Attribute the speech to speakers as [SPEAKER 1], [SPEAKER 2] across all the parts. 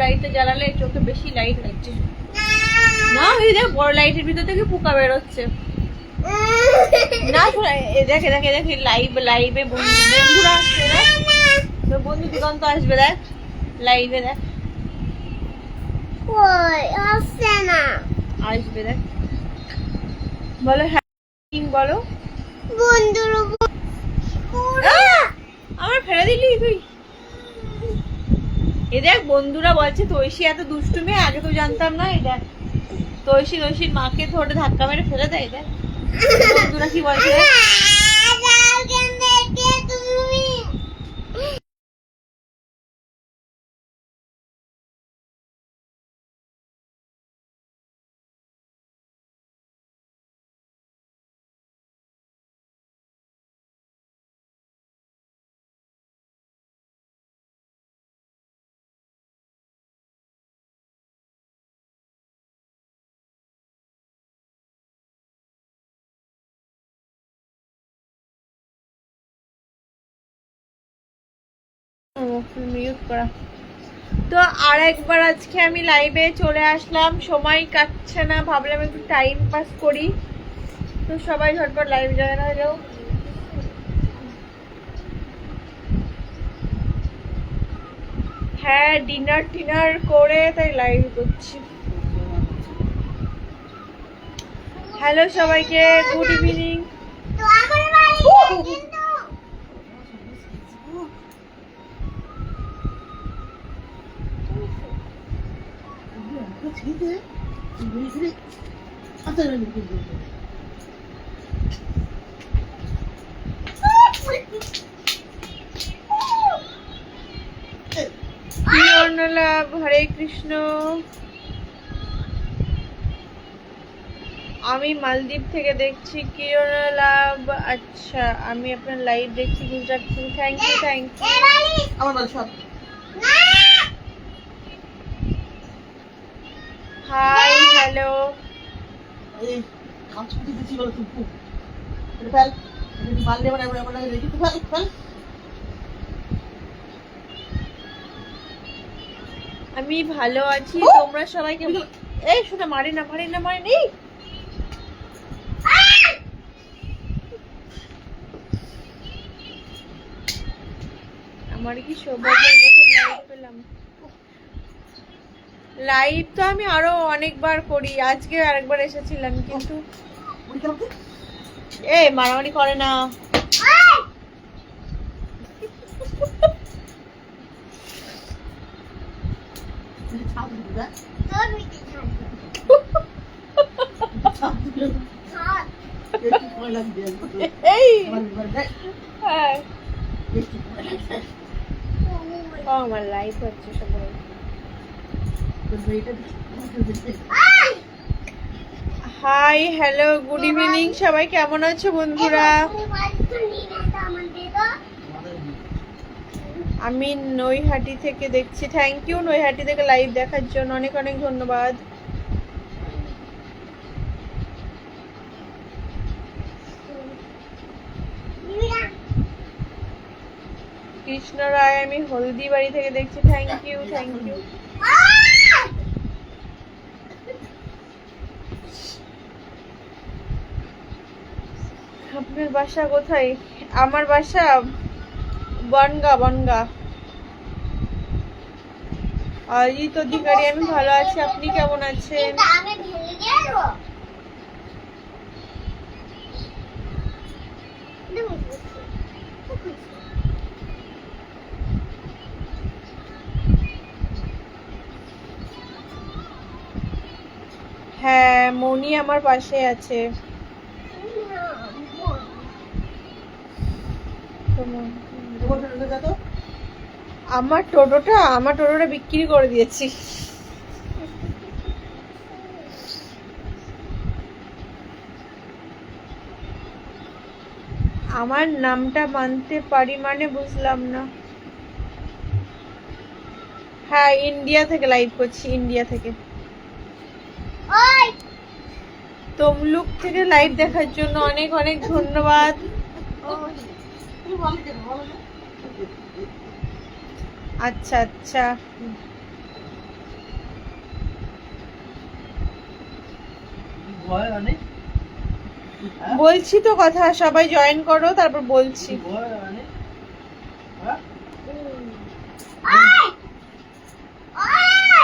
[SPEAKER 1] লাইটটা জ্বালালে চোখে বেশি লাইট লাগছে না। এই দেখ বড় লাইটের ভিতর থেকে পোকা বেরোচ্ছে না। দেখ লাইভে বন্ধুরা আসছে দেখ, তোর বন্ধু দিগন্ত আসবে দেখ লাইভে, দেখ
[SPEAKER 2] আসছে না,
[SPEAKER 1] আসবে দেখ। বলো হ্যাঁ বলো
[SPEAKER 2] বন্ধুর
[SPEAKER 1] আমার ফেলে দিলি তুই। এ দেখ বন্ধুরা বলছে তৈশী এত দুষ্টু মেয়ে, আগে তো জানতাম না। এই দেখ তৈশীর মাকে ধরে ধাক্কা মেরে ফেলে দেয়। দেখ বন্ধুরা কি বলছে দেখ। মিউট করা। তো আর একবার আজকে আমি লাইভে চলে আসলাম, সময় কাটছে না, ভাবলাম একটু টাইম পাস করি। তো সবাই ঝটপট লাইভ জয়েন হয়ে যাও। হ্যাঁ ডিনার করে তাই লাইভ করছি। হ্যালো সবাইকে, গুড ইভিনিং। হরে কৃষ্ণ। আমি মালদ্বীপ থেকে দেখছি। কিরণ লাভ, আচ্ছা আমি আপনার লাইভ দেখছি গুজরাট থেকে। Thank you hi hello. আমি ভালো আছি, তোমরা সবাইকে। এই শোনা মারি না আমার কি সৌভাগ্য লাইভ পেলাম। লাইভ তো আমি আরো অনেকবার করি, আজকে আরেকবার এসেছিলাম কিন্তু মারামারি করে না। আমার লাইভ হচ্ছে সবাই। হাই হ্যালো গুড ইভিনিং সবাই, কেমন আছো বন্ধুরা? আমি নৈহাটি থেকে দেখছি। থ্যাংক ইউ নৈহাটি থেকে লাইভ দেখার জন্য, অনেক অনেক ধন্যবাদ। কৃষ্ণ রায়, আমি হলদিবাড়ি থেকে দেখছি। থ্যাংক ইউ আপনার বাসা কোথায়? আমার বাসা বনগা। অজিত অধিকারী, আমি ভালো আছি, আপনি কেমন আছেন? হ্যাঁ মনি আমার পাশে আছে। আমার টোটোটা বিক্রি করে দিয়েছি। আমার নামটা মানতে পারি মানে বুঝলাম না। হ্যাঁ ইন্ডিয়া থেকে লাইভ করছি, ইন্ডিয়া থেকে। তমলুক থেকে লাইভ দেখার জন্য অনেক অনেক ধন্যবাদ। আচ্ছা
[SPEAKER 3] ভয় অনেক
[SPEAKER 1] বলছি তো কথা, সবাই জয়েন করো তারপর বলছি।
[SPEAKER 3] ভয় অনেক হ্যাঁ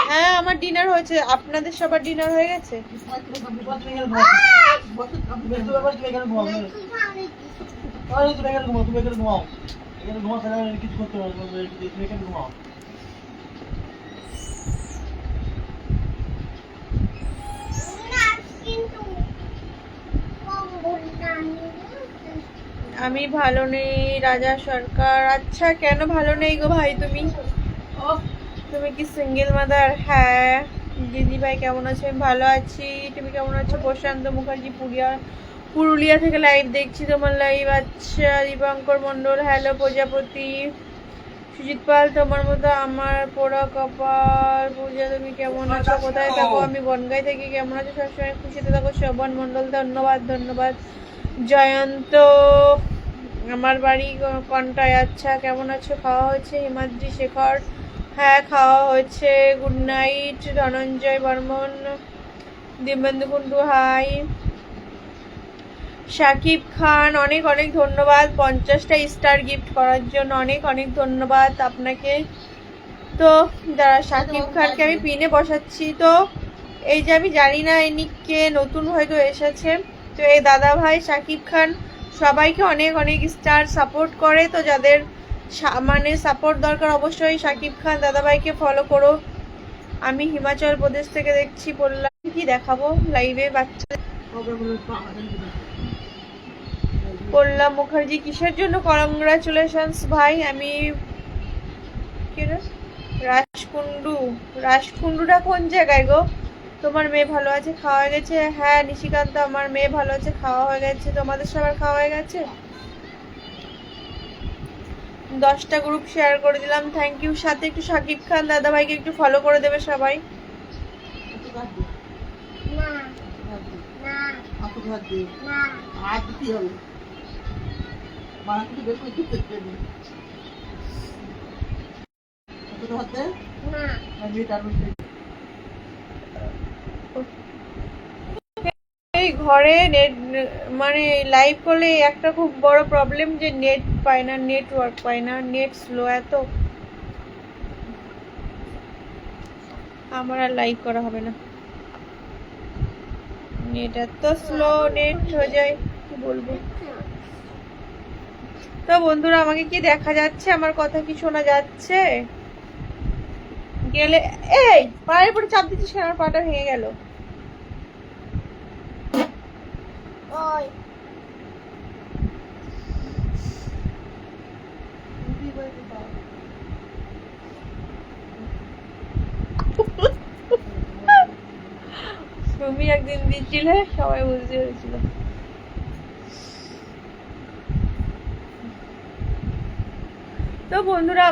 [SPEAKER 1] হ্যাঁ আমার ডিনার হয়েছে, আপনাদের সবার ডিনার হয়ে গেছে?
[SPEAKER 3] কিছু করতে পারবো তুমি এখানে ঘুমাও।
[SPEAKER 2] কিন্তু
[SPEAKER 1] আমি ভালো নেই রাজা সরকার। আচ্ছা কেন ভালো নেই গো ভাই তুমি? তুমি কি সিঙ্গেল মাদার? হ্যাঁ। দিদি ভাই কেমন আছো? আমি ভালো আছি, তুমি কেমন আছো? প্রশান্ত মুখার্জি পুরুলিয়া থেকে লাইভ দেখছি তোমার লাইভ। আচ্ছা দীপঙ্কর মন্ডল হ্যালো। প্রজাপতি সুজিত পাল তোমার মতো আমার পোড়া কপাল। পূজা তুমি কেমন আছো? কোথায় থাকো? আমি বনগাই থেকে। কেমন আছো? সবসময় খুশিতে থাকো। শোভন মন্ডল ধন্যবাদ ধন্যবাদ। জয়ন্ত আমার বাড়ি কন্টায়। আচ্ছা কেমন আছো? খাওয়া হয়েছে? হিমাদ্রি শেখর হ্যাঁ খাওয়া হয়েছে। Good night. Dhananjay Barman Dibyendu Kundu hi. Shakib Khan অনেক অনেক ধন্যবাদ 50টা স্টার গিফট করার জন্য, অনেক অনেক ধন্যবাদ আপনাকে। তো যারা শাকিব খানকে আমি পিনে বসাচ্ছি, তো এই যে আমি জানি না ইনি কে, নতুন হয়তো এসেছে, তো এই দাদা ভাই শাকিব খান সবাইকে অনেক অনেক স্টার সাপোর্ট করে। তো যাদের মানে সাপোর্ট দরকার অবশ্যই শাকিব খান দাদা ভাইকে ফলো করো। আমি হিমাচল প্রদেশ থেকে দেখছি। বললাম কি দেখাবো লাইভে বাচ্চা। পল্লব মুখার্জি কিসের জন্য কংগ্রাচুলেশনস ভাই? আমি কি রে? রাজকুন্ডুটা কোন জায়গায় গো? তোমার মেয়ে ভালো আছে, খাওয়া হয়ে গেছে? হ্যাঁ নিশিকান্ত আমার মেয়ে ভালো আছে, খাওয়া হয়ে গেছে। তোমাদের সবার খাওয়া হয়ে গেছে? 10টা গ্রুপ শেয়ার করে দিলাম, থ্যাংক ইউ। সাথে একটু শাকিব খান দাদা ভাইকে একটু ফলো করে দেবে সবাই।
[SPEAKER 2] না না না
[SPEAKER 1] এই ঘরে নেট মানে লাইভ করলে একটা খুব বড় প্রবলেম যে নেট পায় না, নেটওয়ার্ক পায় না, নেট স্লো এত। আমার আর লাইভ করা হবে না, নেট এত স্লো নেট হয়ে যায় কি বলবো। তো বন্ধুরা আমাকে কি দেখা যাচ্ছে? আমার কথা কি শোনা যাচ্ছে? গেলে এই পায়ের উপরে চাপ দিচ্ছিস কেন? আমার পাটা ভেঙে গেল।
[SPEAKER 2] ওই
[SPEAKER 1] তুমি একদিন দিচ্ছিলে, সবাই বুঝতে পেরেছিল। তো বন্ধুরা